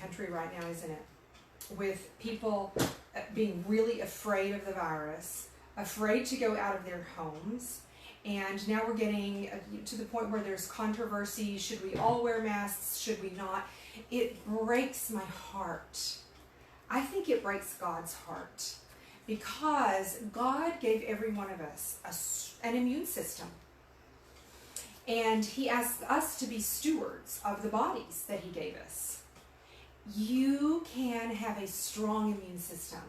country right now, isn't it? With people being really afraid of the virus, afraid to go out of their homes. And now we're getting to the point where there's controversy. Should we all wear masks? Should we not? It breaks my heart. I think it breaks God's heart, because God gave every one of us an immune system. And He asked us to be stewards of the bodies that He gave us. You can have a strong immune system.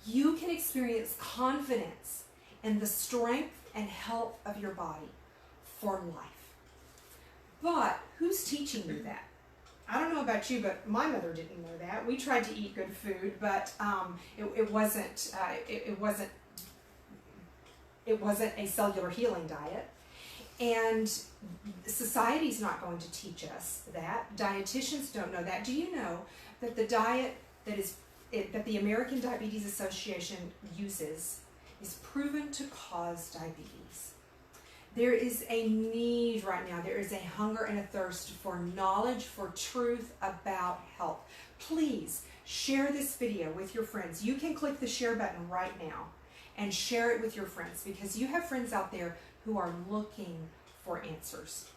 You can experience confidence in the strength and health of your body for life. But who's teaching you that? I don't know about you, but my mother didn't know that. We tried to eat good food, but it wasn't a cellular healing diet. And society's not going to teach us that. Dietitians don't know that. Do you know that the diet that the American Diabetes Association uses is proven to cause diabetes? There is a need right now. There is a hunger and a thirst for knowledge, for truth about health. Please share this video with your friends. You can click the share button right now and share it with your friends, because you have friends out there who are looking for answers.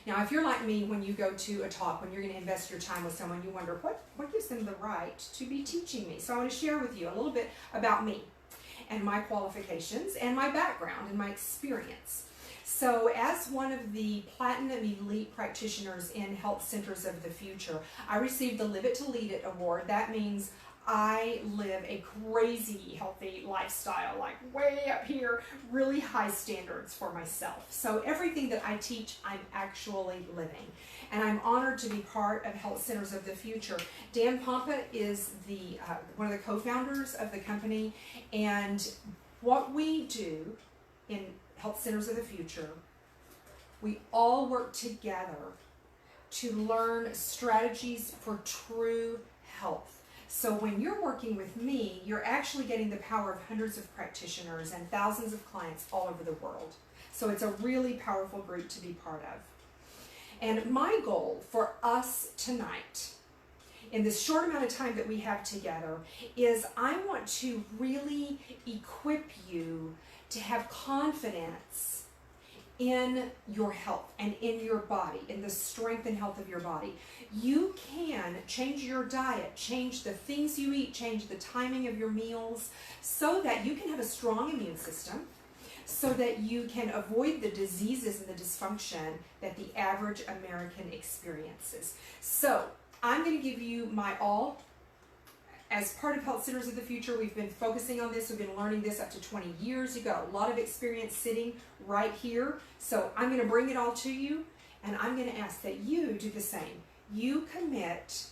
Now, if you're like me, when you go to a talk, when you're going to invest your time with someone, you wonder, what gives them the right to be teaching me? So I want to share with you a little bit about me and my qualifications and my background and my experience. So as one of the Platinum Elite practitioners in Health Centers of the Future, I received the Live It to Lead It award. That means I live a crazy healthy lifestyle, like way up here, really high standards for myself. So everything that I teach, I'm actually living. And I'm honored to be part of Health Centers of the Future. Dan Pompa is one of the co-founders of the company. And what we do in Health Centers of the Future, we all work together to learn strategies for true health. So when you're working with me, you're actually getting the power of hundreds of practitioners and thousands of clients all over the world. So it's a really powerful group to be part of. And my goal for us tonight, in this short amount of time that we have together, is I want to really equip you to have confidence in your health and in your body, in the strength and health of your body. You can change your diet, change the things you eat, change the timing of your meals, so that you can have a strong immune system, so that you can avoid the diseases and the dysfunction that the average American experiences. So I'm going to give you my all. As part of Health Centers of the Future, we've been focusing on this. We've been learning this up to 20 years. You've got a lot of experience sitting right here. So I'm going to bring it all to you, and I'm going to ask that you do the same. You commit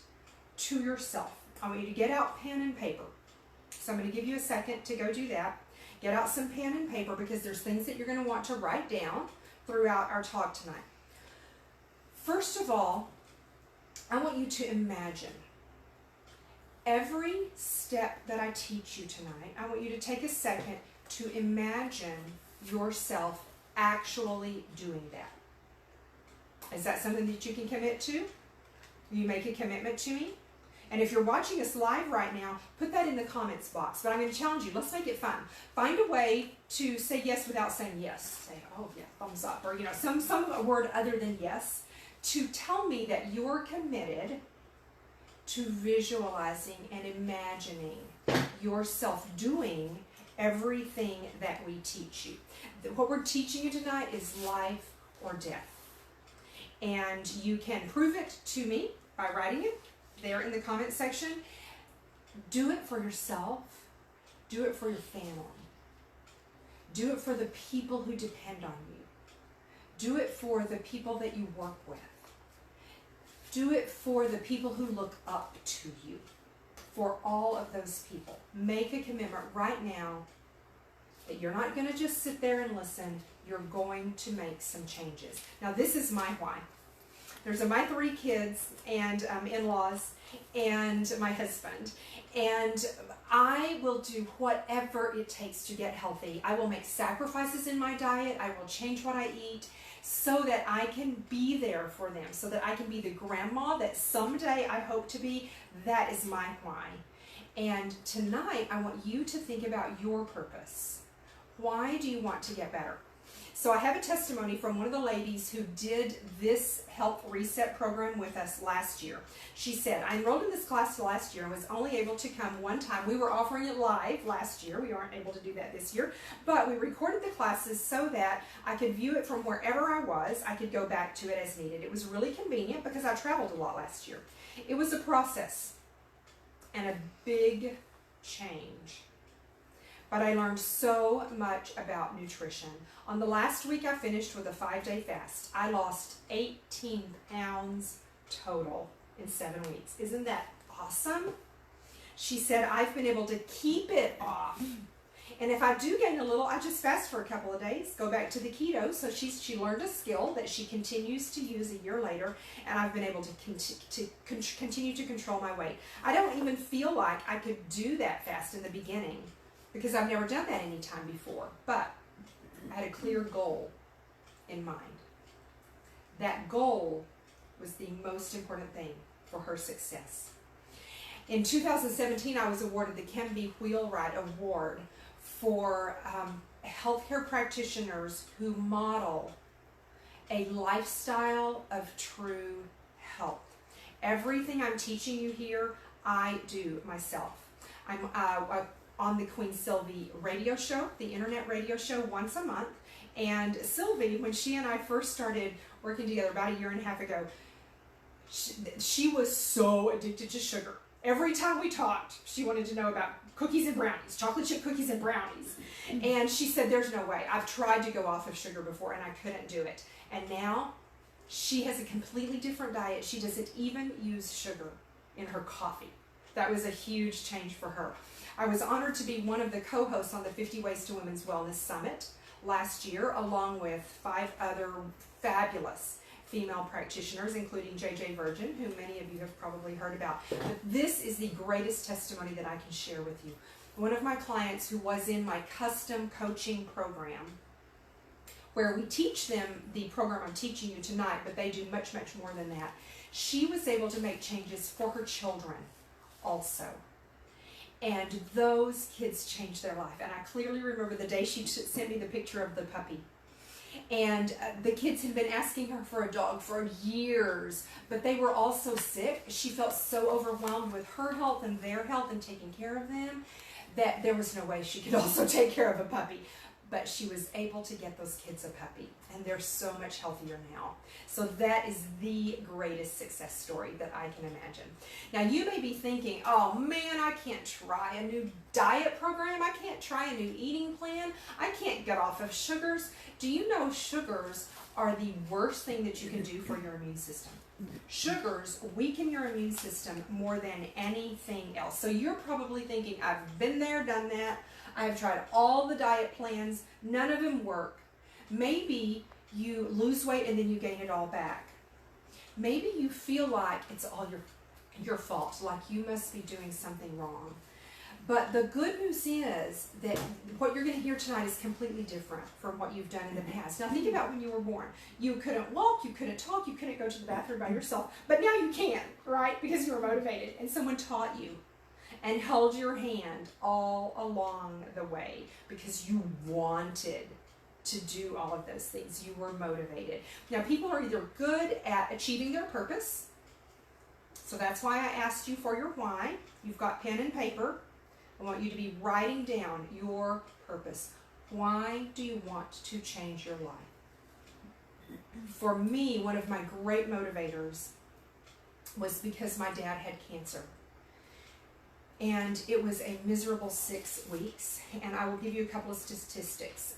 to yourself. I want you to get out pen and paper. So I'm going to give you a second to go do that. Get out some pen and paper, because there's things that you're going to want to write down throughout our talk tonight. First of all, I want you to imagine every step that I teach you tonight. I want you to take a second to imagine yourself actually doing that. Is that something that you can commit to? Will you make a commitment to me? And if you're watching us live right now, put that in the comments box. But I'm going to challenge you. Let's make it fun. Find a way to say yes without saying yes. Say, oh yeah, thumbs up, or some word other than yes, to tell me that you're committed to visualizing and imagining yourself doing everything that we teach you. What we're teaching you tonight is life or death. And you can prove it to me by writing it there in the comment section. Do it for yourself. Do it for your family. Do it for the people who depend on you. Do it for the people that you work with. Do it for the people who look up to you. For all of those people. Make a commitment right now that you're not going to just sit there and listen. You're going to make some changes. Now, this is my why. There's my 3 kids and in-laws and my husband. And I will do whatever it takes to get healthy. I will make sacrifices in my diet. I will change what I eat so that I can be there for them, so that I can be the grandma that someday I hope to be. That is my why. And tonight, I want you to think about your purpose. Why do you want to get better? So I have a testimony from one of the ladies who did this Health Reset program with us last year. She said, I enrolled in this class last year and was only able to come one time. We were offering it live last year. We aren't able to do that this year. But we recorded the classes so that I could view it from wherever I was. I could go back to it as needed. It was really convenient because I traveled a lot last year. It was a process and a big change. But I learned so much about nutrition. On the last week I finished with a 5-day fast. I lost 18 pounds total in 7 weeks. Isn't that awesome? She said, I've been able to keep it off. And if I do gain a little, I just fast for a couple of days, go back to the keto. So she learned a skill that she continues to use a year later, and I've been able to continue to control my weight. I don't even feel like I could do that fast in the beginning, because I've never done that any time before. But I had a clear goal in mind. That goal was the most important thing for her success. In 2017, I was awarded the Kembe Wheelwright Award for healthcare practitioners who model a lifestyle of true health. Everything I'm teaching you here, I do myself. I'm on the Queen Sylvie radio show, the internet radio show, once a month. And Sylvie, when she and I first started working together about 1.5 years ago, she was so addicted to sugar. Every time we talked, she wanted to know about cookies and brownies, chocolate chip cookies and brownies. And she said, there's no way. I've tried to go off of sugar before and I couldn't do it. And now she has a completely different diet. She doesn't even use sugar in her coffee. That was a huge change for her. I was honored to be one of the co-hosts on the 50 Ways to Women's Wellness Summit last year, along with 5 other fabulous female practitioners, including JJ Virgin, who many of you have probably heard about. But this is the greatest testimony that I can share with you. One of my clients who was in my custom coaching program, where we teach them the program I'm teaching you tonight, but they do much, much more than that. She was able to make changes for her children also. And those kids changed their life. And I clearly remember the day she sent me the picture of the puppy. And the kids had been asking her for a dog for years, but they were all so sick. She felt so overwhelmed with her health and their health and taking care of them that there was no way she could also take care of a puppy. But she was able to get those kids a puppy, and they're so much healthier now. So that is the greatest success story that I can imagine. Now you may be thinking, oh man, I can't try a new diet program. I can't try a new eating plan. I can't get off of sugars. Do you know sugars are the worst thing that you can do for your immune system? Sugars weaken your immune system more than anything else. So you're probably thinking, I've been there, done that. I've tried all the diet plans. None of them work. Maybe you lose weight and then you gain it all back. Maybe you feel like it's all your fault, like you must be doing something wrong. But the good news is that what you're going to hear tonight is completely different from what you've done in the past. Now think about when you were born. You couldn't walk, you couldn't talk, you couldn't go to the bathroom by yourself. But now you can, right? Because you were motivated and someone taught you and held your hand all along the way because you wanted to do all of those things. You were motivated. Now people are either good at achieving their purpose. So that's why I asked you for your why. You've got pen and paper. I want you to be writing down your purpose. Why do you want to change your life? For me, one of my great motivators was because my dad had cancer. And it was a miserable 6 weeks. And I will give you a couple of statistics.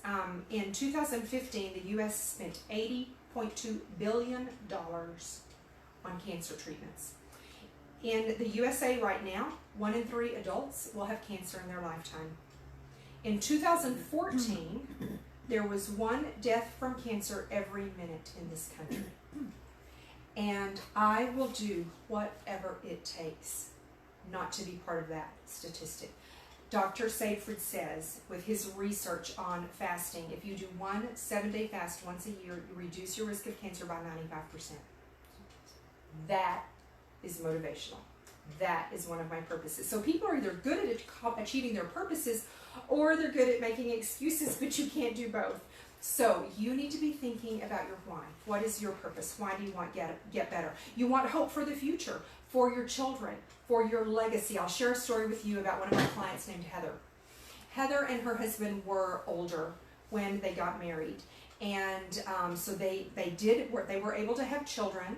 In 2015, the U.S. spent $80.2 billion on cancer treatments. In the USA right now, 1 in 3 adults will have cancer in their lifetime. In 2014, there was 1 death from cancer every minute in this country. And I will do whatever it takes not to be part of that statistic. Dr. Seyfried says, with his research on fasting, if you do one 7-day fast once a year, you reduce your risk of cancer by 95%. That is motivational. That is one of my purposes. So people are either good at achieving their purposes, or they're good at making excuses, but you can't do both. So you need to be thinking about your why. What is your purpose? Why do you want to get better? You want hope for the future, for your children, for your legacy. I'll share a story with you about one of my clients named Heather. Heather and her husband were older when they got married, and so they were able to have children,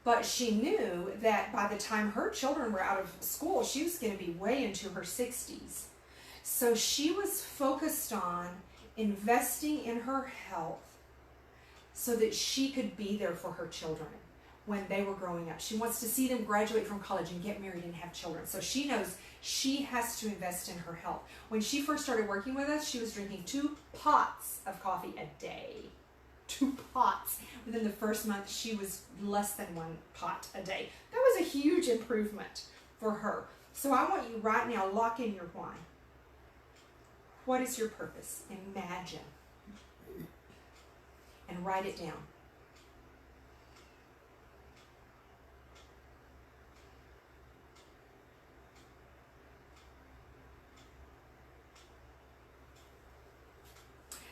but she knew that by the time her children were out of school, she was going to be way into her 60s. So she was focused on investing in her health so that she could be there for her children when they were growing up. She wants to see them graduate from college and get married and have children. So she knows she has to invest in her health. When she first started working with us, she was drinking 2 pots of coffee a day. 2 pots. Within the first month, she was less than 1 pot a day. That was a huge improvement for her. So I want you right now, lock in your why. What is your purpose? Imagine. And write it down.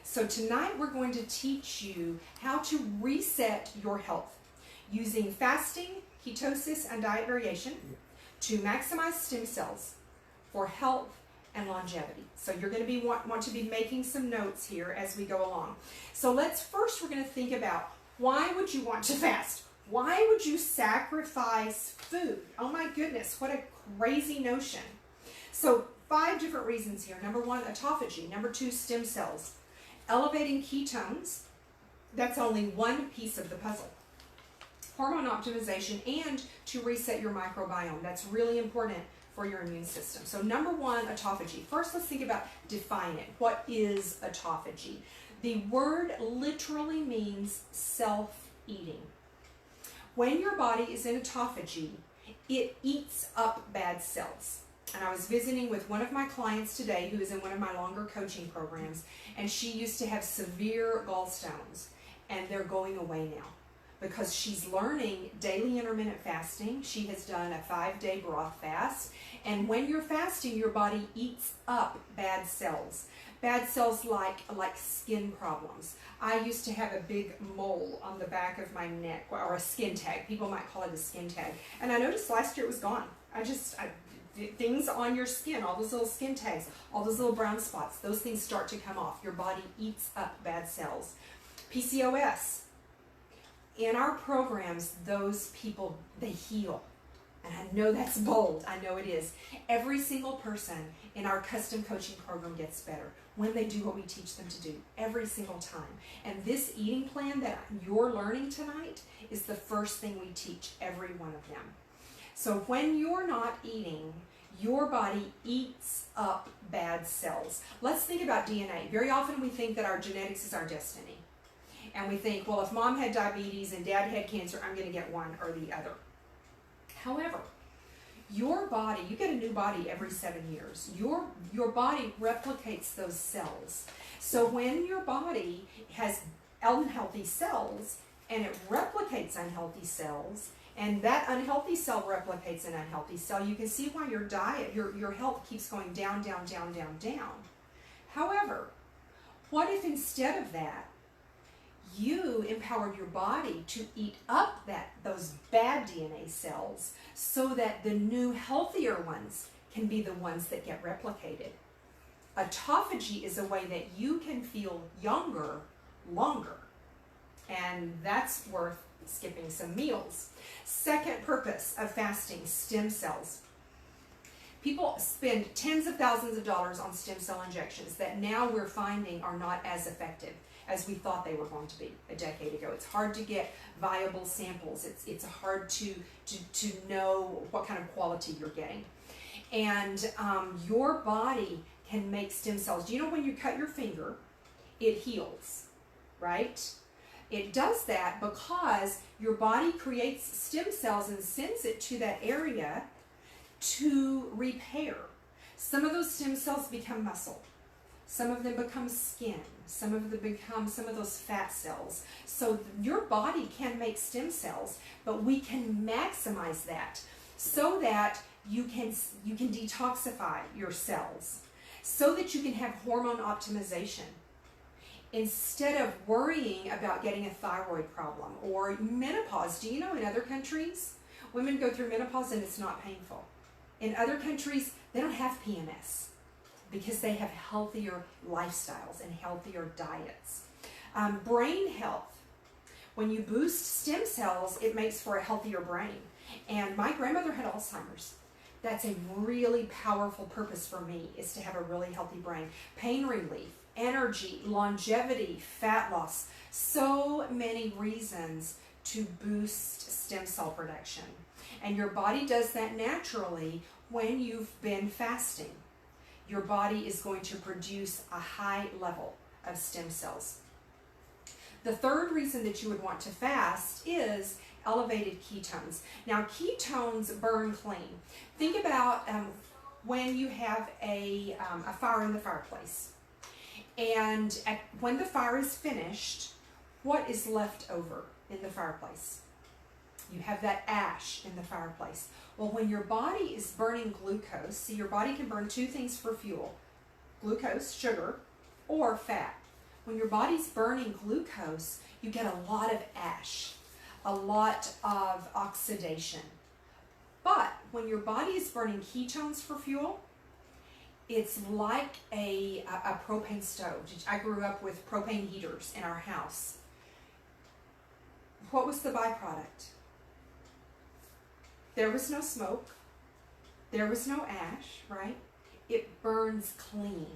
So tonight we're going to teach you how to reset your health using fasting, ketosis, and diet variation to maximize stem cells for health and longevity. So you're going to want to be making some notes here as we go along. So we're going to think about, why would you want to fast? Why would you sacrifice food? Oh my goodness, what a crazy notion. So 5 different reasons here. Number 1, autophagy. Number 2, stem cells. Elevating ketones, that's only one piece of the puzzle. Hormone optimization, and to reset your microbiome. That's really important for your immune system. So number 1, autophagy. First, let's think about defining it. What is autophagy? The word literally means self-eating. When your body is in autophagy, it eats up bad cells. And I was visiting with one of my clients today who is in one of my longer coaching programs, and she used to have severe gallstones, and they're going away now because she's learning daily intermittent fasting. She has done a 5-day broth fast, and when you're fasting, your body eats up bad cells. Bad cells like skin problems. I used to have a big mole on the back of my neck, or a skin tag. People might call it a skin tag. And I noticed last year it was gone. Things on your skin, all those little skin tags, all those little brown spots, those things start to come off. Your body eats up bad cells. PCOS. In our programs, those people, they heal. And I know that's bold. I know it is. Every single person in our custom coaching program gets better when they do what we teach them to do every single time. And this eating plan that you're learning tonight is the first thing we teach every one of them. So when you're not eating, your body eats up bad cells. Let's think about DNA. Very often we think that our genetics is our destiny. And we think, well, if mom had diabetes and dad had cancer, I'm going to get one or the other. However, your body, you get a new body every 7 years. Your body replicates those cells. So when your body has unhealthy cells and it replicates unhealthy cells, and that unhealthy cell replicates an unhealthy cell, you can see why your diet, your health keeps going down, down, down, down, down. However, what if instead of that, you empowered your body to eat up those bad DNA cells so that the new healthier ones can be the ones that get replicated? Autophagy is a way that you can feel younger longer, and that's worth skipping some meals. Second purpose of fasting, stem cells. People spend tens of thousands of dollars on stem cell injections that now we're finding are not as effective as we thought they were going to be a decade ago. It's hard to get viable samples. It's hard to know what kind of quality you're getting. And your body can make stem cells. Do you know when you cut your finger, it heals, right? It does that because your body creates stem cells and sends it to that area to repair. Some of those stem cells become muscle. Some of them become skin. Some of them become some of those fat cells. So your body can make stem cells, but we can maximize that so that you can detoxify your cells, so that you can have hormone optimization. Instead of worrying about getting a thyroid problem or menopause. Do you know in other countries, women go through menopause and it's not painful. In other countries, they don't have PMS because they have healthier lifestyles and healthier diets. Brain health. When you boost stem cells, it makes for a healthier brain. And my grandmother had Alzheimer's. That's a really powerful purpose for me, is to have a really healthy brain. Pain relief, energy, longevity, fat loss. So many reasons to boost stem cell production. And your body does that naturally when you've been fasting. Your body is going to produce a high level of stem cells. The third reason that you would want to fast is elevated ketones. Now, ketones burn clean. Think about when you have a fire in the fireplace. And when the fire is finished, what is left over in the fireplace? You have that ash in the fireplace. Well, when your body is burning glucose, see, your body can burn two things for fuel: glucose, sugar, or fat. When your body's burning glucose, you get a lot of ash, a lot of oxidation. But when your body is burning ketones for fuel, it's like a propane stove. I grew up with propane heaters in our house. What was the byproduct? There was no smoke. There was no ash, right? It burns clean.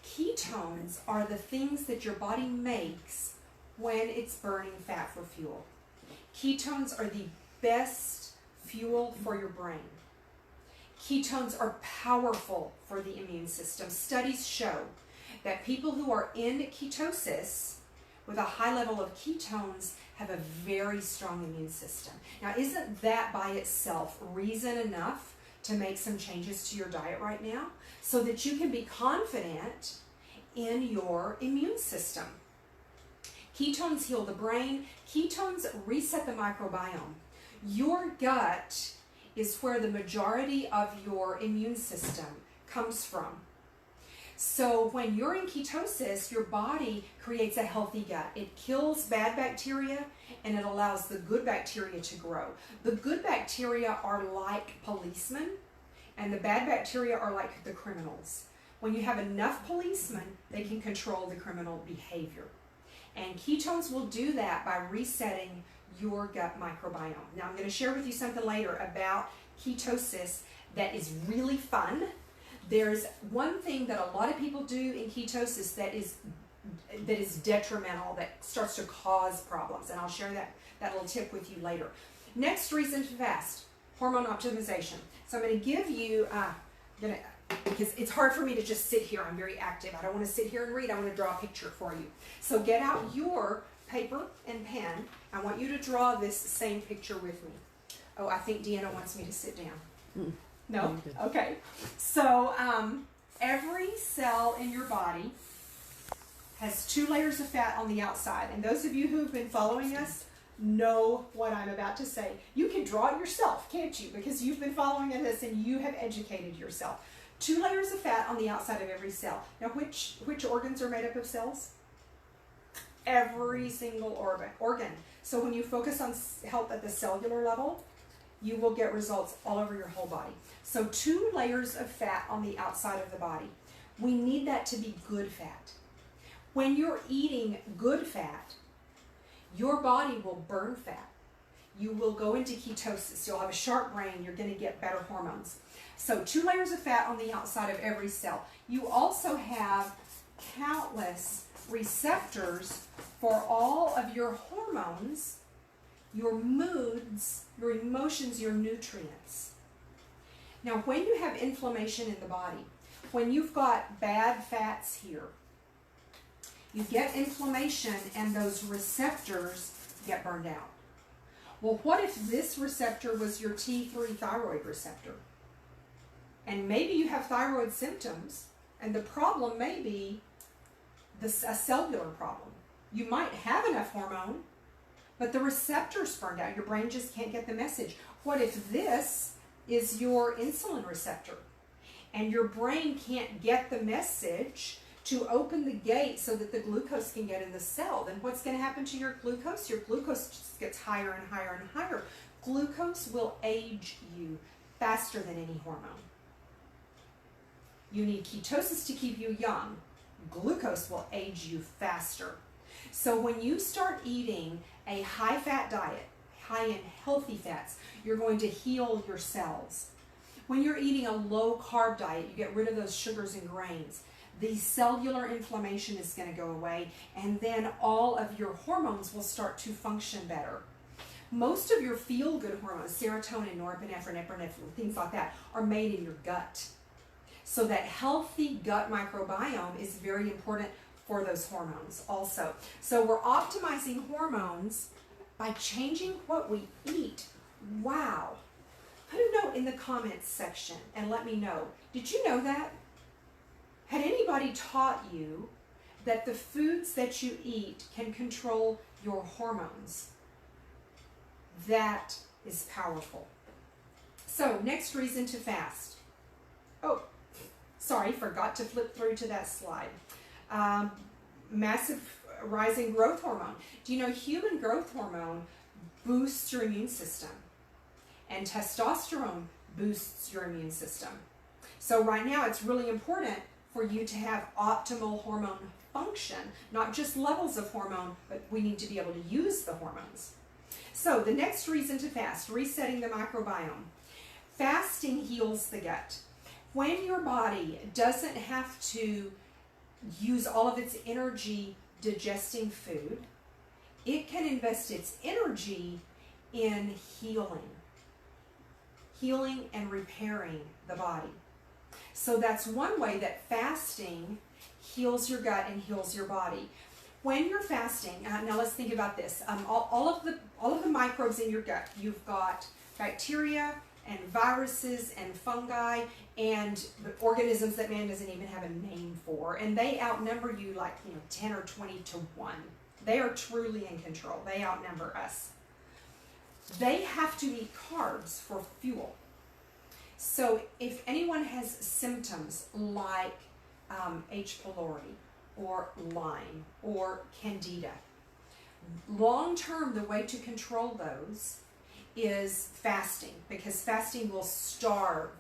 Ketones are the things that your body makes when it's burning fat for fuel. Ketones are the best fuel for your brain. Ketones are powerful for the immune system. Studies show that people who are in ketosis with a high level of ketones have a very strong immune system. Now, isn't that by itself reason enough to make some changes to your diet right now so that you can be confident in your immune system? Ketones heal the brain. Ketones reset the microbiome. Your gut is where the majority of your immune system comes from. So when you're in ketosis, your body creates a healthy gut. It kills bad bacteria and it allows the good bacteria to grow. The good bacteria are like policemen and the bad bacteria are like the criminals. When you have enough policemen, they can control the criminal behavior. And ketones will do that by resetting your gut microbiome. Now, I'm going to share with you something later about ketosis that is really fun. There's one thing that a lot of people do in ketosis that is detrimental, that starts to cause problems, and I'll share that little tip with you later. Next reason to fast, hormone optimization. So I'm going to give you, because it's hard for me to just sit here. I'm very active. I don't want to sit here and read. I want to draw a picture for you. So get out your paper and pen. I want you to draw this same picture with me. Oh, I think Deanna wants me to sit down. No? Okay. So every cell in your body has 2 layers of fat on the outside. And those of you who have been following us know what I'm about to say. You can draw it yourself, can't you? Because you've been following us and you have educated yourself. 2 layers of fat on the outside of every cell. Now, which organs are made up of cells? Every single organ. So when you focus on health at the cellular level, you will get results all over your whole body. So 2 layers of fat on the outside of the body. We need that to be good fat. When you're eating good fat, your body will burn fat. You will go into ketosis. You'll have a sharp brain. You're going to get better hormones. So 2 layers of fat on the outside of every cell. You also have countless receptors for all of your hormones, your moods, your emotions, your nutrients. Now, when you have inflammation in the body, when you've got bad fats here, you get inflammation and those receptors get burned out. Well, what if this receptor was your T3 thyroid receptor? And maybe you have thyroid symptoms, and the problem may be a cellular problem. You might have enough hormone, but the receptor's burned out. Your brain just can't get the message. What if this is your insulin receptor, and your brain can't get the message to open the gate so that the glucose can get in the cell? Then what's going to happen to your glucose? Your glucose just gets higher and higher and higher. Glucose will age you faster than any hormone. You need ketosis to keep you young. Glucose will age you faster. So when you start eating a high-fat diet, high in healthy fats, you're going to heal your cells. When you're eating a low-carb diet, you get rid of those sugars and grains. The cellular inflammation is going to go away, and then all of your hormones will start to function better. Most of your feel-good hormones, serotonin, norepinephrine, epinephrine, things like that, are made in your gut. So that healthy gut microbiome is very important for those hormones also. So we're optimizing hormones by changing what we eat. Wow. Put a note in the comments section and let me know. Did you know that? Had anybody taught you that the foods that you eat can control your hormones? That is powerful. So, next reason to fast. Oh, sorry, forgot to flip through to that slide. Massive rising growth hormone. Do you know human growth hormone boosts your immune system? And testosterone boosts your immune system. So right now it's really important for you to have optimal hormone function, not just levels of hormone, but we need to be able to use the hormones. So the next reason to fast, resetting the microbiome. Fasting heals the gut. When your body doesn't have to use all of its energy digesting food, it can invest its energy in healing and repairing the body. So that's one way that fasting heals your gut and heals your body. When you're fasting, now let's think about this. All of the microbes in your gut, you've got bacteria and viruses and fungi and organisms that man doesn't even have a name for, and they outnumber you like 10 or 20 to 1. They are truly in control. They outnumber us. They have to eat carbs for fuel. So if anyone has symptoms like H. pylori or Lyme or Candida, long term the way to control those is fasting, because fasting will starve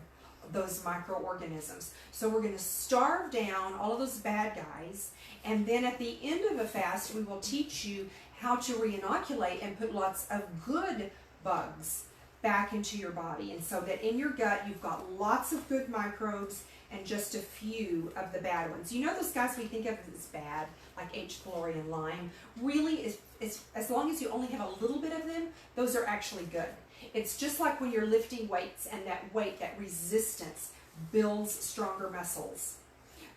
those microorganisms. So we're going to starve down all of those bad guys, and then at the end of the fast we will teach you how to reinoculate and put lots of good bugs back into your body, and so that in your gut you've got lots of good microbes and just a few of the bad ones. You know those guys we think of as bad, like H. pylori and Lyme, really is as long as you only have a little bit of them, those are actually good. It's just like when you're lifting weights, and that weight, that resistance, builds stronger muscles.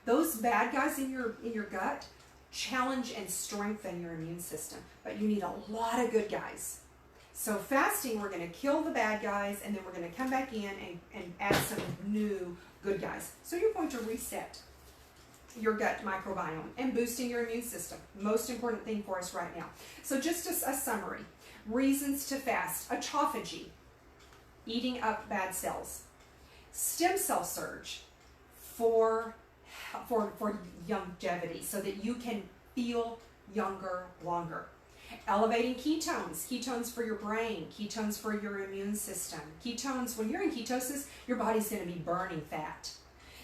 Those bad guys in your gut challenge and strengthen your immune system, but you need a lot of good guys. So fasting, we're going to kill the bad guys, and then we're going to come back in and add some new good guys. So you're going to reset your gut microbiome and boosting your immune system. Most important thing for us right now. So just a summary. Reasons to fast. Autophagy, eating up bad cells. Stem cell surge for longevity, so that you can feel younger longer. Elevating ketones. Ketones for your brain. Ketones for your immune system. Ketones, when you're in ketosis, your body's going to be burning fat.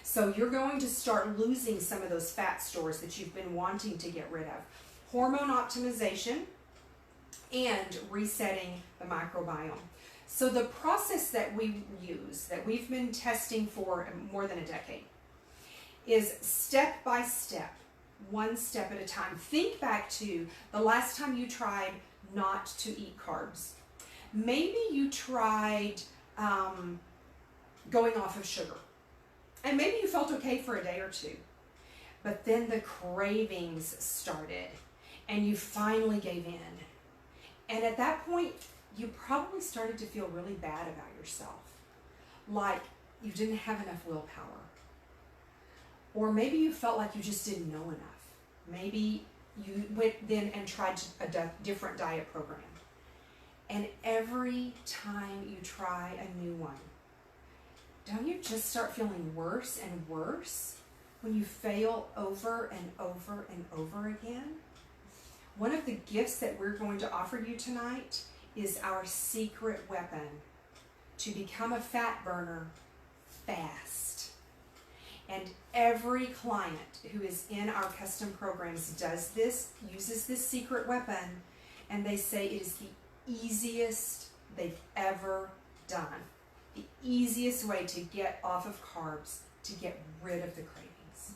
So you're going to start losing some of those fat stores that you've been wanting to get rid of. Hormone optimization and resetting the microbiome. So the process that we use, that we've been testing for more than a decade, is step by step, one step at a time. Think back to the last time you tried not to eat carbs. Maybe you tried going off of sugar. And maybe you felt okay for a day or two. But then the cravings started, and you finally gave in. And at that point, you probably started to feel really bad about yourself. Like, you didn't have enough willpower. Or maybe you felt like you just didn't know enough. Maybe you went then and tried a different diet program. And every time you try a new one, don't you just start feeling worse and worse when you fail over and over and over again? One of the gifts that we're going to offer you tonight is our secret weapon to become a fat burner fast. And every client who is in our custom programs does this, uses this secret weapon, and they say it is the easiest they've ever done. The easiest way to get off of carbs, to get rid of the cravings.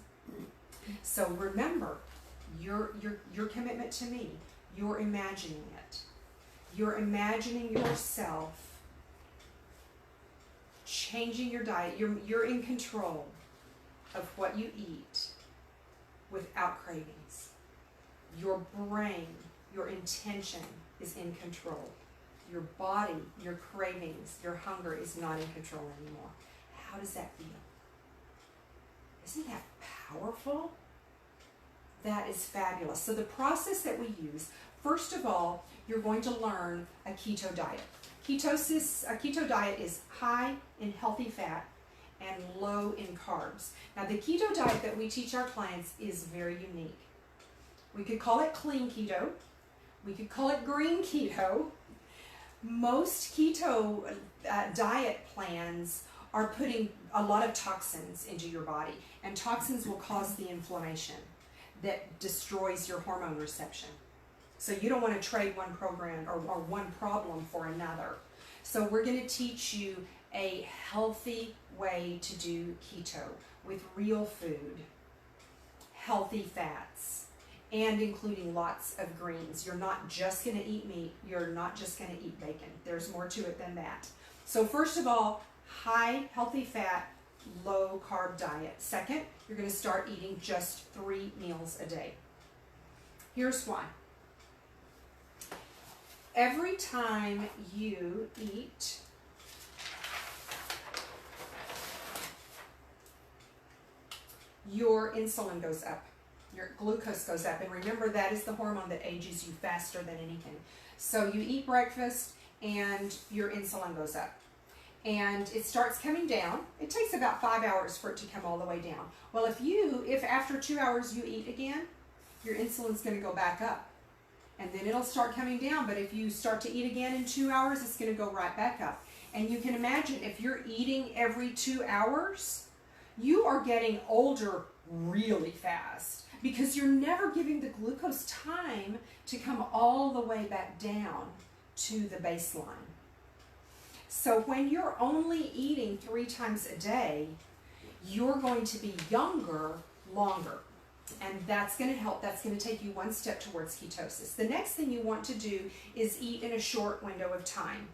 So remember, your commitment to me, you're imagining it. You're imagining yourself changing your diet. You're in control of what you eat without cravings. Your brain, your intention is in control. Your body, your cravings, your hunger is not in control anymore. How does that feel? Isn't that powerful? That is fabulous. So the process that we use, first of all, you're going to learn a keto diet. A keto diet is high in healthy fat and low in carbs. Now the keto diet that we teach our clients is very unique. We could call it clean keto. We could call it green keto. Most keto diet plans are putting a lot of toxins into your body, and toxins will cause the inflammation that destroys your hormone reception. So you don't want to trade one program or one problem for another. So we're going to teach you a healthy way to do keto with real food, healthy fats, and including lots of greens. You're not just going to eat meat. You're not just going to eat bacon. There's more to it than that. So first of all, high healthy fat, low carb diet. Second, you're going to start eating just 3 meals a day. Here's why. Every time you eat, your insulin goes up. Your glucose goes up. And remember, that is the hormone that ages you faster than anything. So you eat breakfast and your insulin goes up. And it starts coming down. It takes about 5 hours for it to come all the way down. Well, if after 2 hours you eat again, your insulin's going to go back up. And then it'll start coming down. But if you start to eat again in 2 hours, it's going to go right back up. And you can imagine, if you're eating every 2 hours, you are getting older really fast, because you're never giving the glucose time to come all the way back down to the baseline. So when you're only eating 3 times a day, you're going to be younger longer. And that's going to help. That's going to take you one step towards ketosis. The next thing you want to do is eat in a short window of time.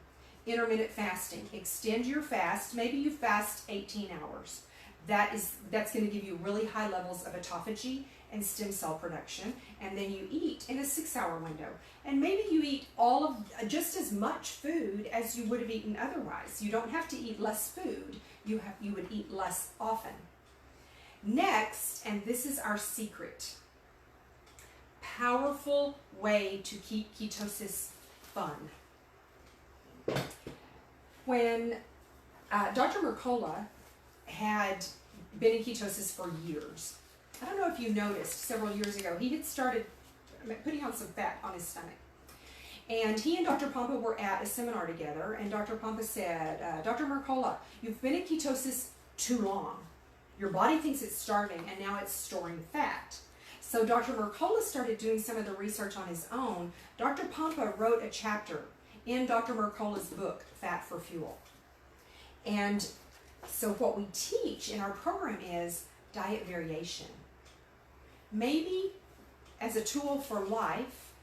Intermittent fasting. Extend your fast. Maybe you fast 18 hours. That's going to give you really high levels of autophagy and stem cell production. And then you eat in a 6-hour window. And maybe you eat just as much food as you would have eaten otherwise. You don't have to eat less food. You would eat less often. Next, and this is our secret, powerful way to keep ketosis fun. When Dr. Mercola had been in ketosis for years, I don't know if you noticed, several years ago, he had started putting on some fat on his stomach. And he and Dr. Pompa were at a seminar together, and Dr. Pompa said, Dr. Mercola, you've been in ketosis too long. Your body thinks it's starving, and now it's storing fat. So Dr. Mercola started doing some of the research on his own. Dr. Pompa wrote a chapter in Dr. Mercola's book, Fat for Fuel. And so what we teach in our program is diet variation. Maybe as a tool for life,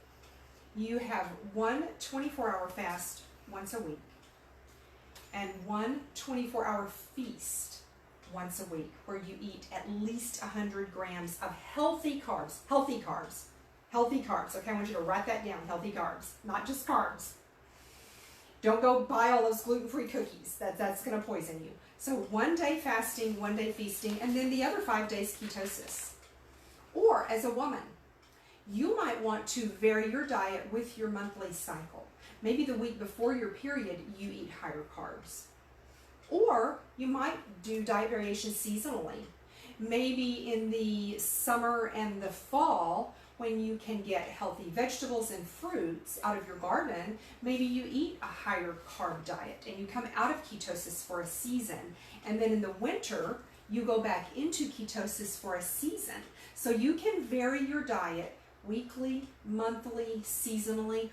you have one 24-hour fast once a week and one 24-hour feast once a week, where you eat at least 100 grams of healthy carbs. Healthy carbs. Okay, I want you to write that down. Healthy carbs, not just carbs. Don't go buy all those gluten-free cookies. That's going to poison you. So 1 day fasting, 1 day feasting, and then the other 5 days ketosis. Or as a woman, you might want to vary your diet with your monthly cycle. Maybe the week before your period, you eat higher carbs. Or you might do diet variation seasonally. Maybe in the summer and the fall, when you can get healthy vegetables and fruits out of your garden, maybe you eat a higher carb diet and you come out of ketosis for a season. And then in the winter, you go back into ketosis for a season. So you can vary your diet weekly, monthly, seasonally,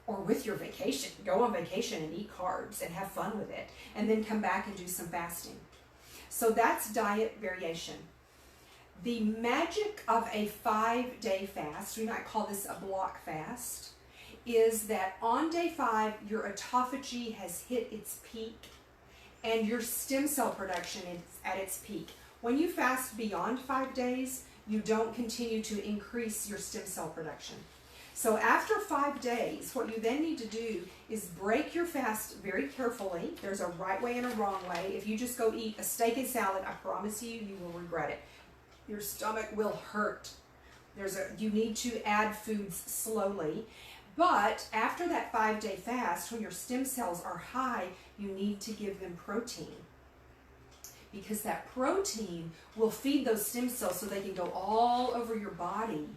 or with your vacation. Go on vacation and eat carbs and have fun with it, and then come back and do some fasting. So that's diet variation. The magic of a 5-day fast, we might call this a block fast, is that on day 5, your autophagy has hit its peak and your stem cell production is at its peak. When you fast beyond 5 days, you don't continue to increase your stem cell production. So after 5 days, what you then need to do is break your fast very carefully. There's a right way and a wrong way. If you just go eat a steak and salad, I promise you, you will regret it. Your stomach will hurt. You need to add foods slowly. But after that 5-day fast, when your stem cells are high, you need to give them protein. Because that protein will feed those stem cells so they can go all over your body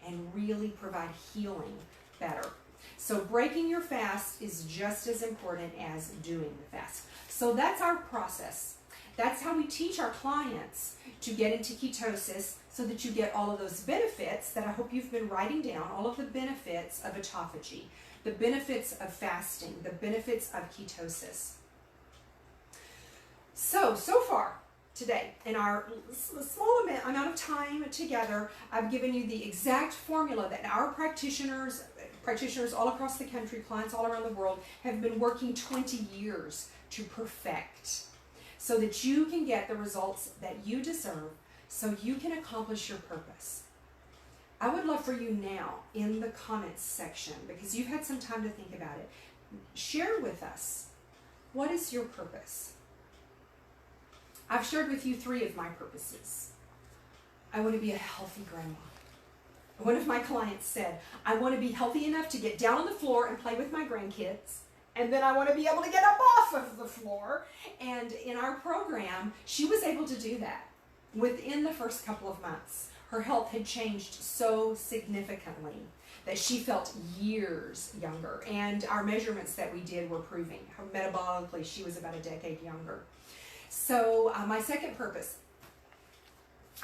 and really provide healing better. So breaking your fast is just as important as doing the fast. So that's our process. That's how we teach our clients to get into ketosis so that you get all of those benefits that I hope you've been writing down, all of the benefits of autophagy, the benefits of fasting, the benefits of ketosis. So far today, in our small amount of time together, I've given you the exact formula that our practitioners all across the country, clients all around the world, have been working 20 years to perfect, so that you can get the results that you deserve, so you can accomplish your purpose. I would love for you now, in the comments section, because you've had some time to think about it, share with us, what is your purpose? I've shared with you 3 of my purposes. I want to be a healthy grandma. One of my clients said, I want to be healthy enough to get down on the floor and play with my grandkids, and then I want to be able to get up off of the floor. And in our program, she was able to do that within the first couple of months. Her health had changed so significantly that she felt years younger. And our measurements that we did were proving her metabolically she was about a decade younger. So my second purpose,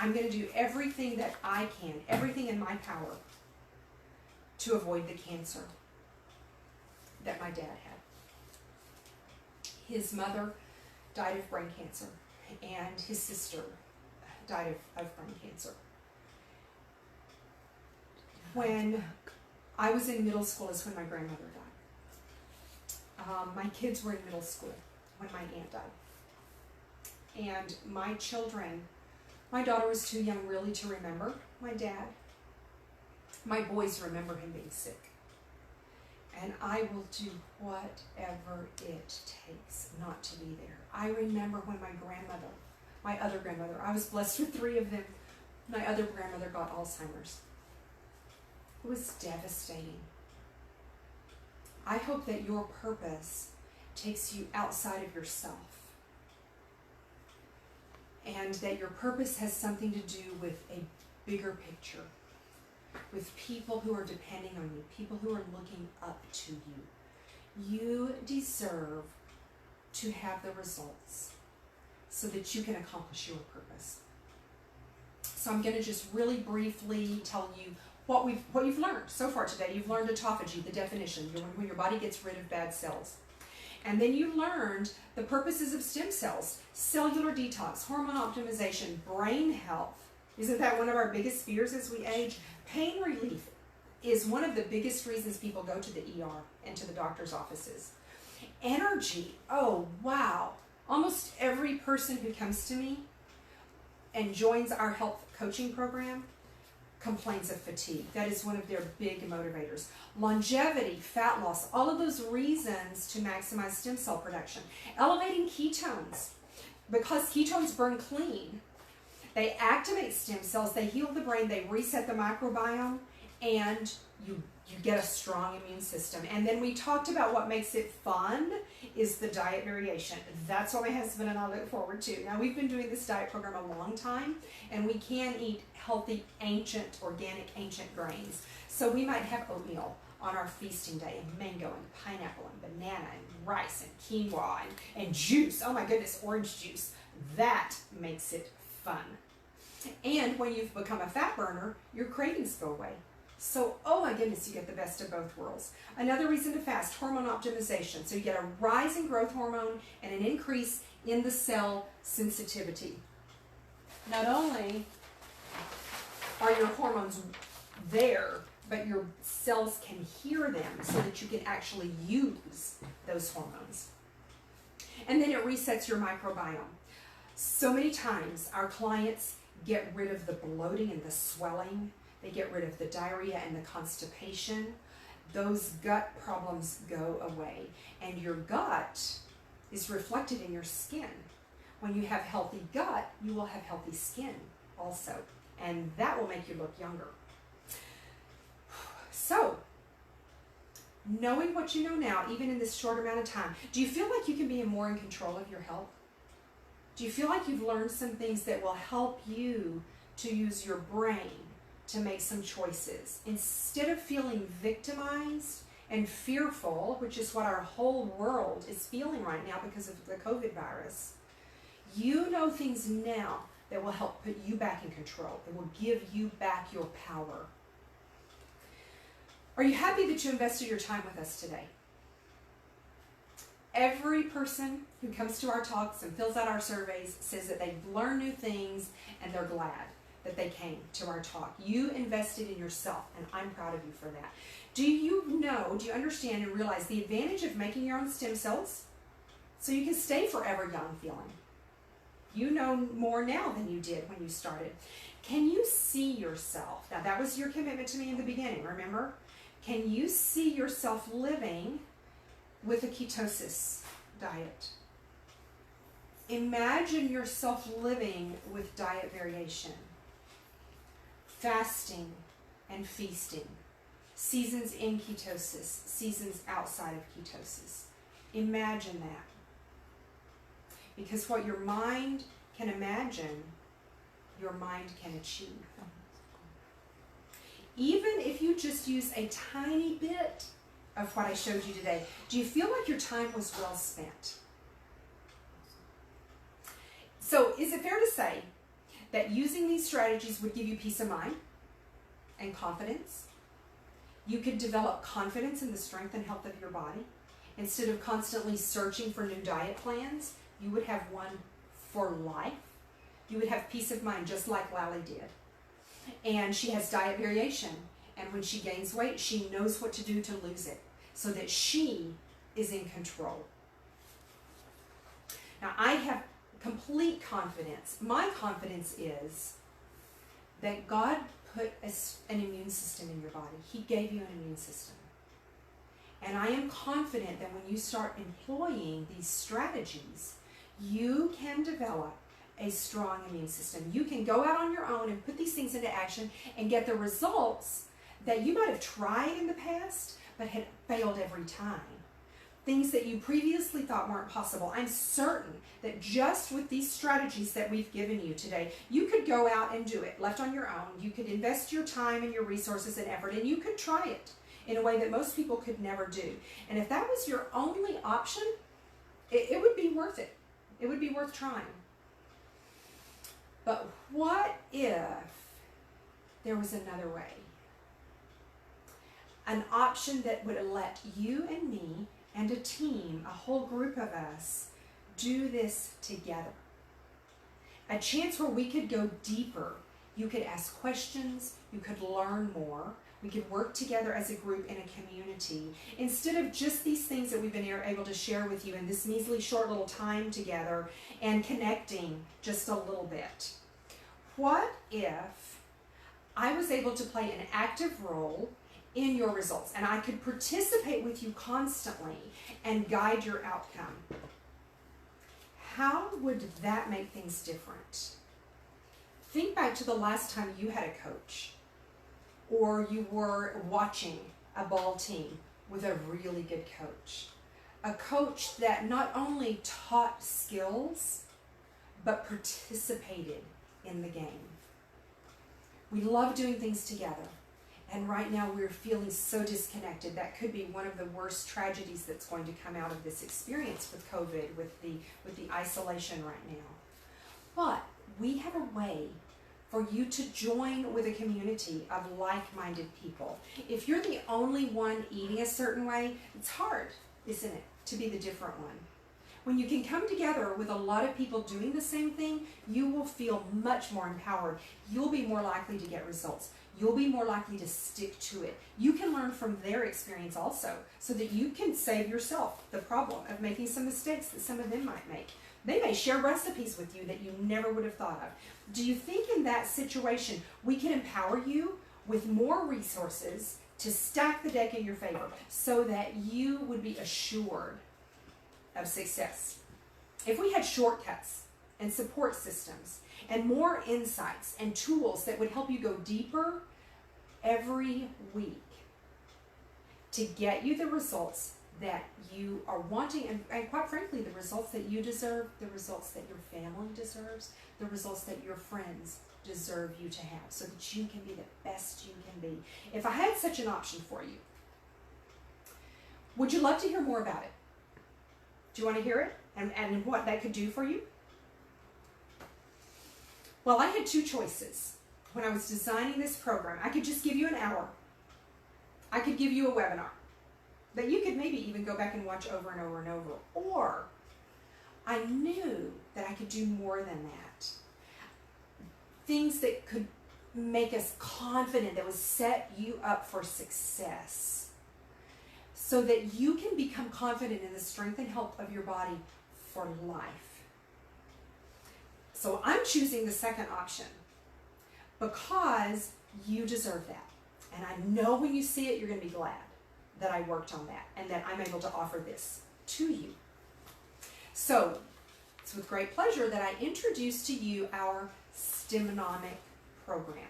I'm going to do everything that I can, everything in my power, to avoid the cancer that my dad had. His mother died of brain cancer, and his sister died of brain cancer. When I was in middle school is when my grandmother died. My kids were in middle school when my aunt died. And my children, my daughter was too young really to remember my dad. My boys remember him being sick. And I will do whatever it takes not to be there. I remember when my other grandmother, I was blessed with 3 of them, my other grandmother got Alzheimer's. It was devastating. I hope that your purpose takes you outside of yourself, and that your purpose has something to do with a bigger picture, with people who are depending on you, people who are looking up to you. You deserve to have the results so that you can accomplish your purpose. So I'm going to just really briefly tell you what you've learned so far today. You've learned autophagy, the definition, when your body gets rid of bad cells. And then you learned the purposes of stem cells, cellular detox, hormone optimization, brain health. Isn't that one of our biggest fears as we age? Pain relief is one of the biggest reasons people go to the ER and to the doctor's offices. Energy, oh wow. Almost every person who comes to me and joins our health coaching program complains of fatigue. That is one of their big motivators. Longevity, fat loss, all of those reasons to maximize stem cell production. Elevating ketones, because ketones burn clean. They activate stem cells, they heal the brain, they reset the microbiome, and you get a strong immune system. And then we talked about what makes it fun is the diet variation. That's what my husband and I look forward to. Now, we've been doing this diet program a long time, and we can eat healthy, organic, ancient grains. So we might have oatmeal on our feasting day, and mango, and pineapple, and banana, and rice, and quinoa, and juice. Oh my goodness, orange juice. That makes it fun. And when you've become a fat burner, your cravings go away. So, oh my goodness, you get the best of both worlds. Another reason to fast, hormone optimization. So you get a rise in growth hormone and an increase in the cell sensitivity. Not only are your hormones there, but your cells can hear them so that you can actually use those hormones. And then it resets your microbiome. So many times our clients get rid of the bloating and the swelling. They get rid of the diarrhea and the constipation. Those gut problems go away. And your gut is reflected in your skin. When you have healthy gut, you will have healthy skin also. And that will make you look younger. So, knowing what you know now, even in this short amount of time, do you feel like you can be more in control of your health? Do you feel like you've learned some things that will help you to use your brain to make some choices? Instead of feeling victimized and fearful, which is what our whole world is feeling right now because of the COVID virus, you know things now that will help put you back in control. It will give you back your power. Are you happy that you invested your time with us today? Every person who comes to our talks and fills out our surveys says that they've learned new things and they're glad that they came to our talk. You invested in yourself, and I'm proud of you for that. Do you understand and realize the advantage of making your own stem cells? So you can stay forever young feeling. You know more now than you did when you started. Can you see yourself? Now, that was your commitment to me in the beginning, remember? Can you see yourself living with a ketosis diet? Imagine yourself living with diet variation, fasting and feasting, seasons in ketosis, seasons outside of ketosis. Imagine that. Because what your mind can imagine, your mind can achieve. Even if you just use a tiny bit of what I showed you today, do you feel like your time was well spent? So is it fair to say that using these strategies would give you peace of mind and confidence? You could develop confidence in the strength and health of your body. Instead of constantly searching for new diet plans, you would have one for life. You would have peace of mind just like Lally did. And she has diet variation. And when she gains weight, she knows what to do to lose it so that she is in control. Now, I have complete confidence. My confidence is that God put an immune system in your body. He gave you an immune system. And I am confident that when you start employing these strategies, you can develop a strong immune system. You can go out on your own and put these things into action and get the results that you might have tried in the past but had failed every time. Things that you previously thought weren't possible. I'm certain that just with these strategies that we've given you today, you could go out and do it left on your own. You could invest your time and your resources and effort, and you could try it in a way that most people could never do. And if that was your only option, it would be worth it. It would be worth trying. But what if there was another way? An option that would let you and me and a team, a whole group of us, do this together. A chance where we could go deeper. You could ask questions, you could learn more, we could work together as a group in a community. Instead of just these things that we've been able to share with you in this measly short little time together and connecting just a little bit. What if I was able to play an active role in your results, and I could participate with you constantly and guide your outcome. How would that make things different? Think back to the last time you had a coach, or you were watching a ball team with a really good coach. A coach that not only taught skills, but participated in the game. We love doing things together. And right now we're feeling so disconnected. That could be one of the worst tragedies that's going to come out of this experience with COVID, with the isolation right now. But we have a way for you to join with a community of like-minded people. If you're the only one eating a certain way, it's hard, isn't it, to be the different one. When you can come together with a lot of people doing the same thing, you will feel much more empowered. You'll be more likely to get results. You'll be more likely to stick to it. You can learn from their experience also, so that you can save yourself the problem of making some mistakes that some of them might make. They may share recipes with you that you never would have thought of. Do you think in that situation we can empower you with more resources to stack the deck in your favor so that you would be assured of success? If we had shortcuts and support systems and more insights and tools that would help you go deeper every week to get you the results that you are wanting, and quite frankly, the results that you deserve, the results that your family deserves, the results that your friends deserve you to have, so that you can be the best you can be. If I had such an option for you, would you love to hear more about it? Do you want to hear it and what that could do for you? Well, I had two choices when I was designing this program. I could just give you an hour. I could give you a webinar that you could maybe even go back and watch over and over and over. Or I knew that I could do more than that. Things that could make us confident, that would set you up for success, so that you can become confident in the strength and health of your body for life. So I'm choosing the second option because you deserve that. And I know when you see it, you're going to be glad that I worked on that and that I'm able to offer this to you. So it's with great pleasure that I introduce to you our Stemnomic program.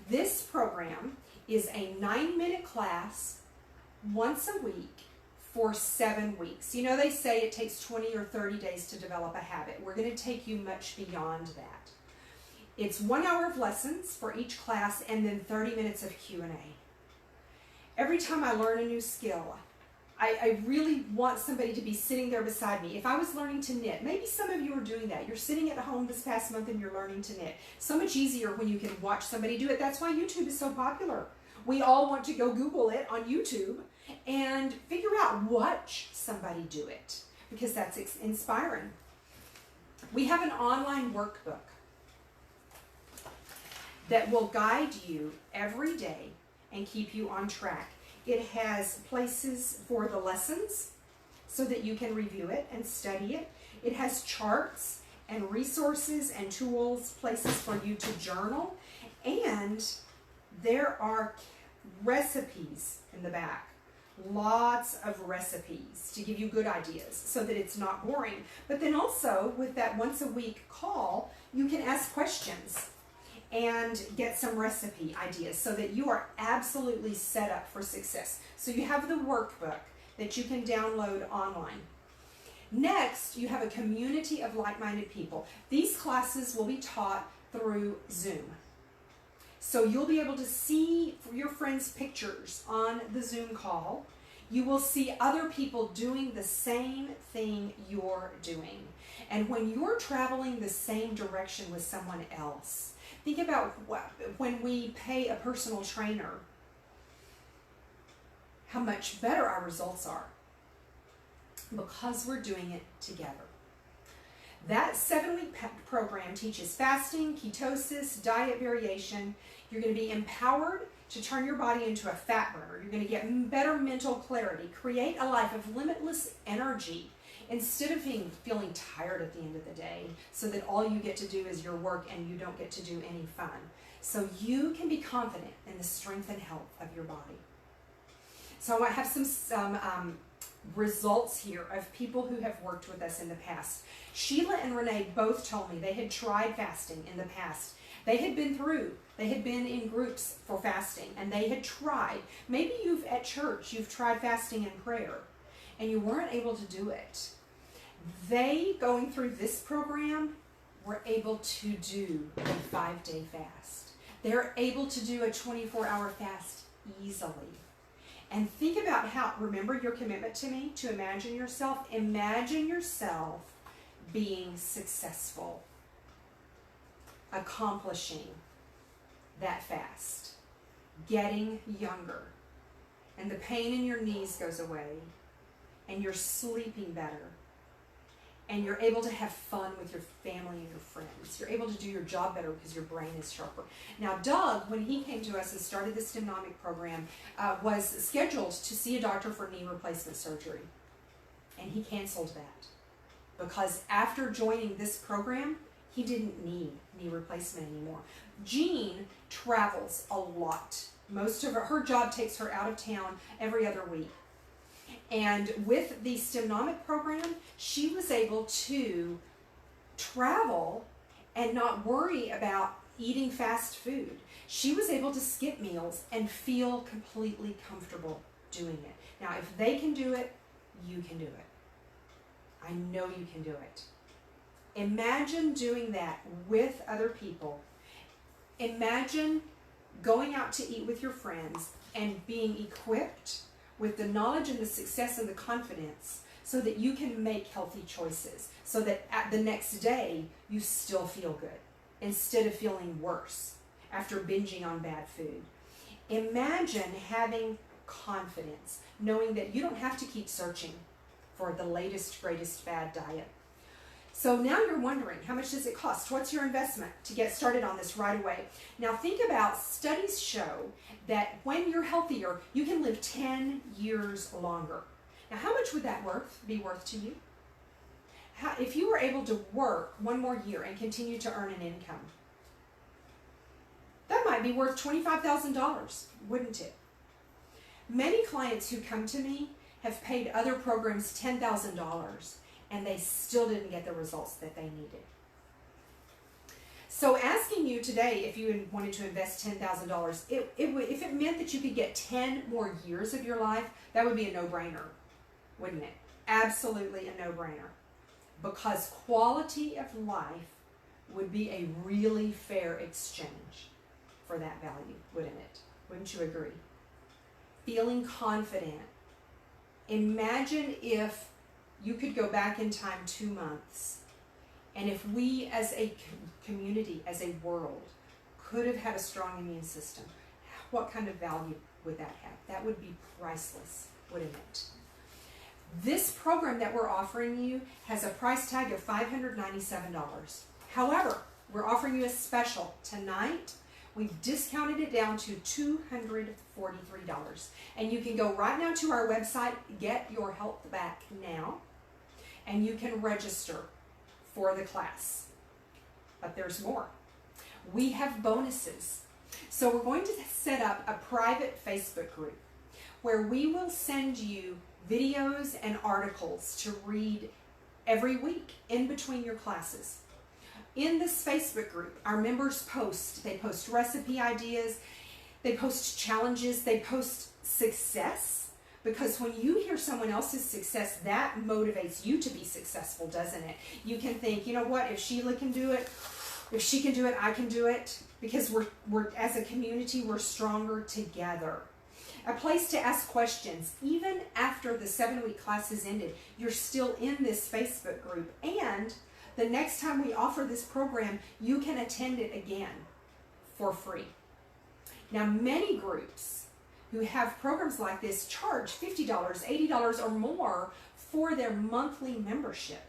This program is a 9-minute class once a week for 7 weeks. You know, they say it takes 20 or 30 days to develop a habit. We're going to take you much beyond that. It's 1 hour of lessons for each class and then 30 minutes of Q&A. Every time I learn a new skill, I really want somebody to be sitting there beside me. If I was learning to knit, maybe some of you are doing that. You're sitting at home this past month and you're learning to knit. So much easier when you can watch somebody do it. That's why YouTube is so popular. We all want to go Google it on YouTube and figure out, watch somebody do it, because that's inspiring. We have an online workbook that will guide you every day and keep you on track. It has places for the lessons so that you can review it and study it. It has charts and resources and tools, places for you to journal, and there are recipes in the back. Lots of recipes to give you good ideas so that it's not boring. But then also with that once a week call, you can ask questions and get some recipe ideas so that you are absolutely set up for success. So you have the workbook that you can download online. Next, you have a community of like-minded people. These classes will be taught through Zoom. So you'll be able to see your friends' pictures on the Zoom call. You will see other people doing the same thing you're doing. And when you're traveling the same direction with someone else, think about when we pay a personal trainer, how much better our results are because we're doing it together. That 7-week program teaches fasting, ketosis, diet variation. You're going to be empowered to turn your body into a fat burner. You're going to get better mental clarity, create a life of limitless energy, Instead of feeling tired at the end of the day, so that all you get to do is your work and you don't get to do any fun. So you can be confident in the strength and health of your body. So I have some results here of people who have worked with us in the past. Sheila and Renee both told me they had tried fasting in the past. They had been in groups for fasting, and they had tried. Maybe at church, you've tried fasting and prayer, and you weren't able to do it. They, going through this program, were able to do a 5-day fast. They're able to do a 24-hour fast easily. And think about how, remember your commitment to me, to imagine yourself being successful, accomplishing that fast, getting younger, and the pain in your knees goes away, and you're sleeping better, and you're able to have fun with your family and your friends. You're able to do your job better because your brain is sharper. Now, Doug, when he came to us and started the Stemnomic program, was scheduled to see a doctor for knee replacement surgery, and he canceled that because after joining this program, he didn't need knee replacement anymore. Jean travels a lot. Most of her job takes her out of town every other week. And with the Stemnomic program, she was able to travel and not worry about eating fast food. She was able to skip meals and feel completely comfortable doing it. Now, if they can do it, you can do it. I know you can do it. Imagine doing that with other people. Imagine going out to eat with your friends and being equipped with the knowledge and the success and the confidence so that you can make healthy choices, so that at the next day you still feel good instead of feeling worse after binging on bad food. Imagine having confidence, knowing that you don't have to keep searching for the latest, greatest fad diet. So now you're wondering, how much does it cost? What's your investment to get started on this right away? Now think about, studies show that when you're healthier, you can live 10 years longer. Now how much would that be worth to you? If you were able to work one more year and continue to earn an income, that might be worth $25,000, wouldn't it? Many clients who come to me have paid other programs $10,000 and they still didn't get the results that they needed. So asking you today if you wanted to invest $10,000, if it meant that you could get 10 more years of your life, that would be a no-brainer, wouldn't it? Absolutely a no-brainer. Because quality of life would be a really fair exchange for that value, wouldn't it? Wouldn't you agree? Feeling confident. Imagine if you could go back in time 2 months, and if we as a community, as a world, could have had a strong immune system, what kind of value would that have? That would be priceless, wouldn't it? This program that we're offering you has a price tag of $597. However, we're offering you a special tonight. We've discounted it down to $243. And you can go right now to our website, Get Your Health Back Now, and you can register for the class. But there's more. We have bonuses. So we're going to set up a private Facebook group where we will send you videos and articles to read every week in between your classes. In this Facebook group, our members post. They post recipe ideas, they post challenges, they post success. Because when you hear someone else's success, that motivates you to be successful, doesn't it? You can think, you know what, if Sheila can do it, if she can do it, I can do it. Because we're as a community, we're stronger together. A place to ask questions. Even after the 7-week class has ended, you're still in this Facebook group. And the next time we offer this program, you can attend it again for free. Now, many groups who have programs like this charge $50, $80 or more for their monthly membership.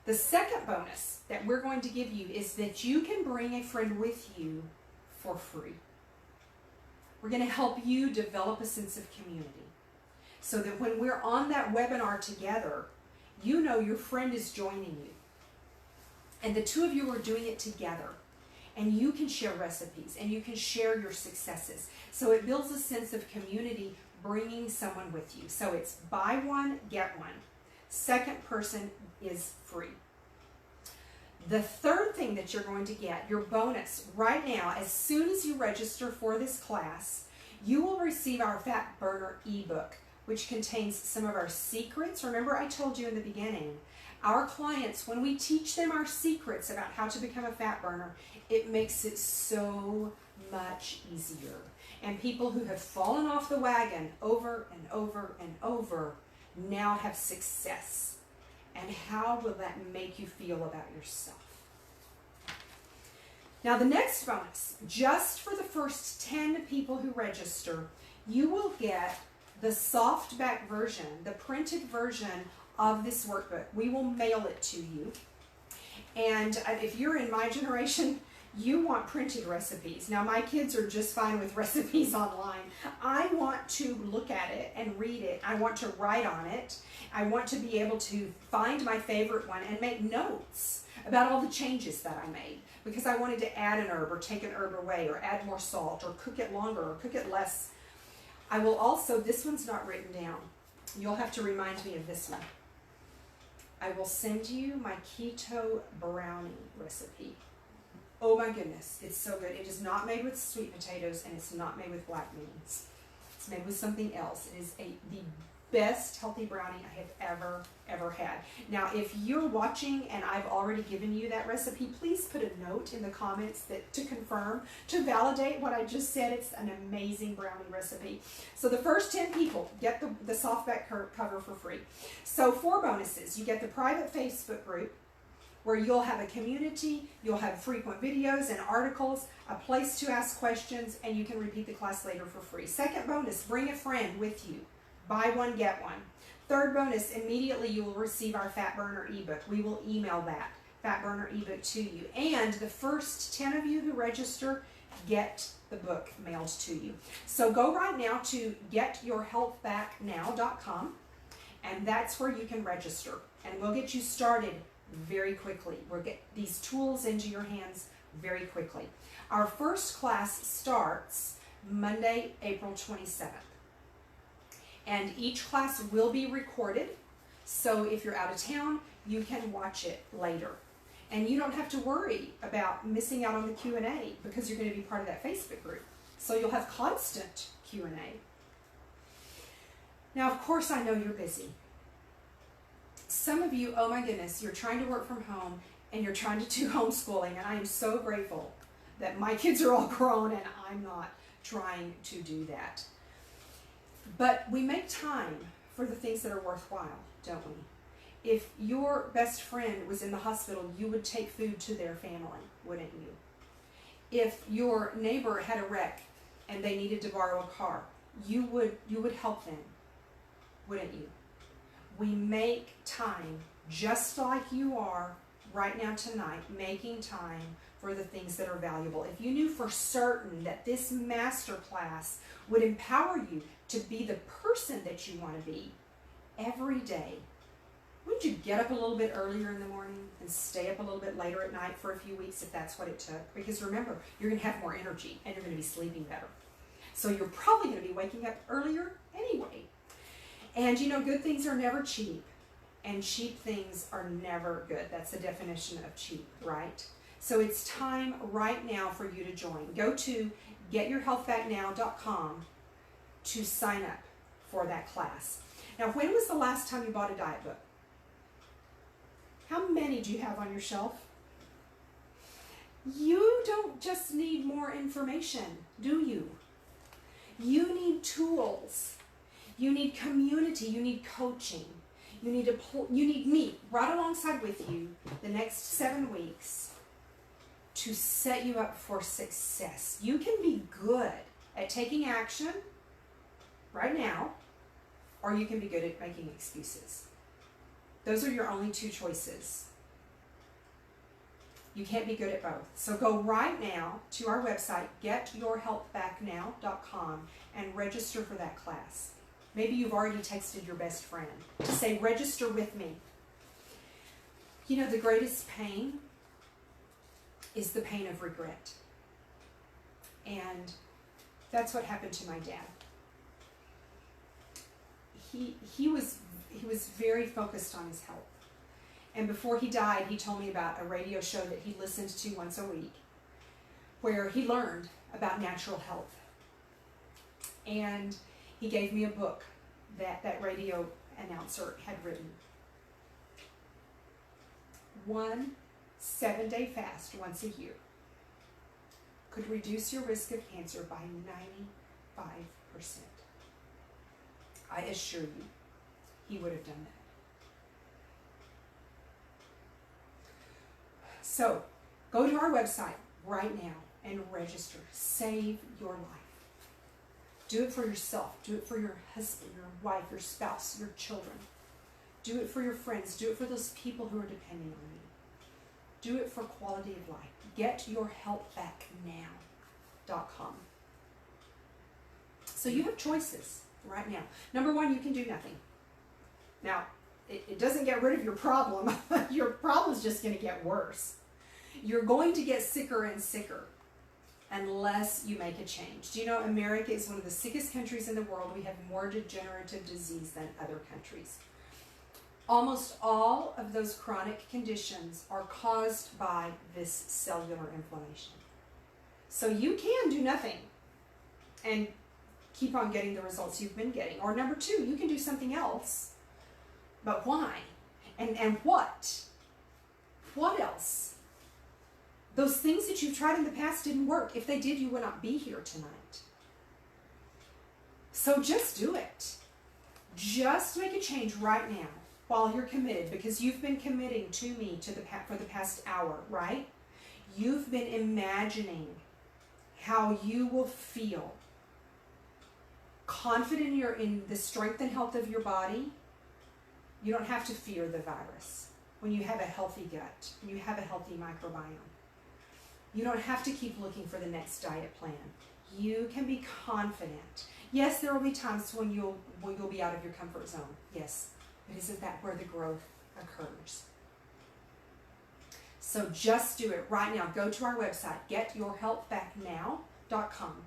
The second bonus that we're going to give you is that you can bring a friend with you for free. We're going to help you develop a sense of community. so that when we're on that webinar together, you know your friend is joining you. And the two of you are doing it together. And you can share recipes and you can share your successes. So it builds a sense of community, bringing someone with you. So it's buy one, get one. Second person is free. The third thing that you're going to get, your bonus, right now, as soon as you register for this class, you will receive our Fat Burner ebook, which contains some of our secrets. Remember, I told you in the beginning, our clients, when we teach them our secrets about how to become a fat burner, it makes it so much easier. And people who have fallen off the wagon over and over and over now have success. And how will that make you feel about yourself? Now the next bonus, just for the first 10 people who register, you will get the softback version, the printed version of this workbook. We will mail it to you. And if you're in my generation, you want printed recipes. Now my kids are just fine with recipes online. I want to look at it and read it. I want to write on it. I want to be able to find my favorite one and make notes about all the changes that I made, because I wanted to add an herb or take an herb away or add more salt or cook it longer or cook it less. I will also, this one's not written down. You'll have to remind me of this one. I will send you my keto brownie recipe. Oh my goodness, it's so good. It is not made with sweet potatoes and it's not made with black beans. It's made with something else. It is the best healthy brownie I have ever had. Now, if you're watching and I've already given you that recipe, please put a note in the comments to confirm, to validate what I just said. It's an amazing brownie recipe. So the first 10 people get the softback cover for free. So 4 bonuses. You get the private Facebook group, where you'll have a community, you'll have frequent videos and articles, a place to ask questions, and you can repeat the class later for free. Second bonus, bring a friend with you. Buy one, get one. Third bonus, immediately you will receive our Fat Burner ebook. We will email that Fat Burner ebook to you. And the first 10 of you who register get the book mailed to you. So go right now to getyourhealthbacknow.com, and that's where you can register. And we'll get you started very quickly. We'll get these tools into your hands very quickly. Our first class starts Monday, April 27th. And each class will be recorded, so if you're out of town, you can watch it later. And you don't have to worry about missing out on the Q&A, because you're going to be part of that Facebook group. So you'll have constant Q&A. Now, of course, I know you're busy. Some of you, oh my goodness, you're trying to work from home and you're trying to do homeschooling, and I am so grateful that my kids are all grown and I'm not trying to do that. But we make time for the things that are worthwhile, don't we? If your best friend was in the hospital, you would take food to their family, wouldn't you? If your neighbor had a wreck and they needed to borrow a car, you would help them, wouldn't you? We make time, just like you are right now tonight, making time for the things that are valuable. If you knew for certain that this master class would empower you to be the person that you want to be every day, wouldn't you get up a little bit earlier in the morning and stay up a little bit later at night for a few weeks if that's what it took? Because remember, you're going to have more energy and you're going to be sleeping better. So you're probably going to be waking up earlier anyway. And you know, good things are never cheap, and cheap things are never good. That's the definition of cheap, right? So it's time right now for you to join. Go to getyourhealthbacknow.com to sign up for that class. Now, when was the last time you bought a diet book? How many do you have on your shelf? You don't just need more information, do you? You need tools. You need community. You need coaching. You need me right alongside with you the next 7 weeks to set you up for success. You can be good at taking action right now, or you can be good at making excuses. Those are your only 2 choices. You can't be good at both. So go right now to our website, getyourhealthbacknow.com, and register for that class. Maybe you've already texted your best friend to say, register with me. You know, the greatest pain is the pain of regret. And that's what happened to my dad. He was very focused on his health. And before he died, he told me about a radio show that he listened to once a week where he learned about natural health. And he gave me a book that radio announcer had written. 1 7-day fast once a year could reduce your risk of cancer by 95%. I assure you, he would have done that. So, go to our website right now and register. Save your life. Do it for yourself. Do it for your husband, your wife, your spouse, your children. Do it for your friends. Do it for those people who are depending on you. Do it for quality of life. GetYourHealthBackNow.com. So you have choices right now. Number 1, you can do nothing. Now, it doesn't get rid of your problem. Your problem is just going to get worse. You're going to get sicker and sicker unless you make a change. Do you know America is one of the sickest countries in the world? We have more degenerative disease than other countries. Almost all of those chronic conditions are caused by this cellular inflammation. So you can do nothing and keep on getting the results you've been getting. Or number 2, you can do something else. But why? And what? What else? Those things that you've tried in the past didn't work. If they did, you would not be here tonight. So just do it. Just make a change right now while you're committed, because you've been committing to me for the past hour, right? You've been imagining how you will feel confident in the strength and health of your body. You don't have to fear the virus when you have a healthy gut, when you have a healthy microbiome. You don't have to keep looking for the next diet plan. You can be confident. Yes, there will be times when you'll be out of your comfort zone. Yes, but isn't that where the growth occurs? So just do it right now. Go to our website, GetYourHealthBackNow.com,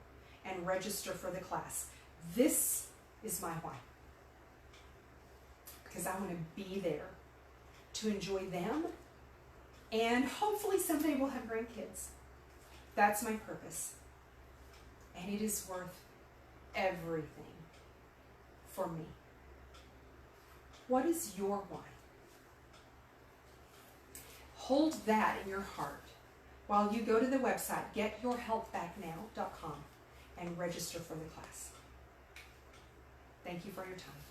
and register for the class. This is my why. Because I want to be there to enjoy them, and hopefully someday we'll have grandkids. That's my purpose. And it is worth everything for me. What is your why? Hold that in your heart while you go to the website, GetYourHealthBackNow.com, and register for the class. Thank you for your time.